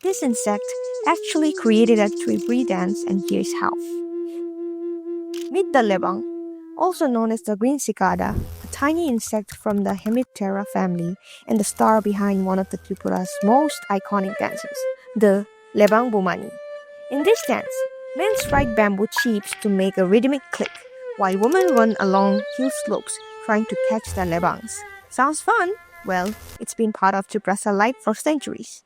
This insect actually created a Tripuri dance, and here's how. Meet the Lebang, also known as the green cicada, a tiny insect from the Hemiptera family and the star behind one of the Tripura's most iconic dances, the Lebang Bumani. In this dance, men strike bamboo chips to make a rhythmic click, while women run along hill slopes trying to catch the lebangs. Sounds fun? Well, it's been part of Tiprasa life for centuries.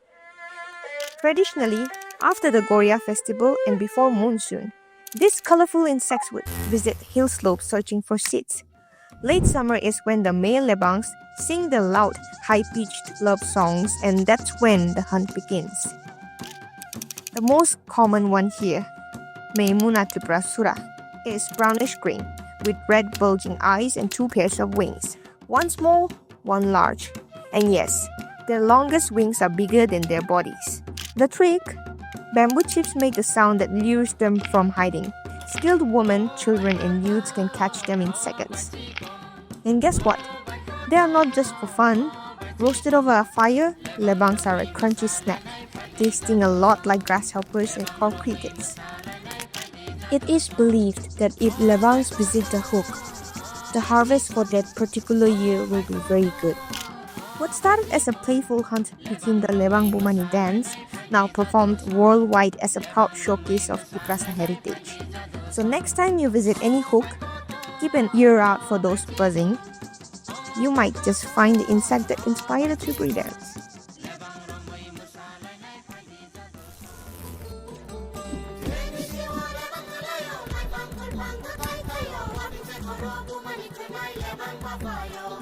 Traditionally, after the Goria festival and before monsoon, these colorful insects would visit hill slopes searching for seeds. Late summer is when the male lebangs sing their loud, high-pitched love songs, and that's when the hunt begins. The most common one here, Maimuna Tiprasura, is brownish green with red bulging eyes and two pairs of wings, one small, one large. And yes, their longest wings are bigger than their bodies. The trick? Bamboo chips make a sound that lures them from hiding. Skilled women, children, and youths can catch them in seconds. And guess what? They are not just for fun. Roasted over a fire, lebangs are a crunchy snack, tasting a lot like grasshoppers or crickets. It is believed that if lebangs visit the hook, the harvest for that particular year will be very good. What started as a playful hunt became the Lebang Bumani Dance, now performed worldwide as a proud showcase of Tiprasa heritage. So next time you visit any hook, keep an ear out for those buzzing. You might just find the insect that inspired the Tripuri dance.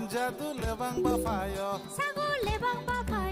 Jatuh lebang bafayo. Sago lebang babayo.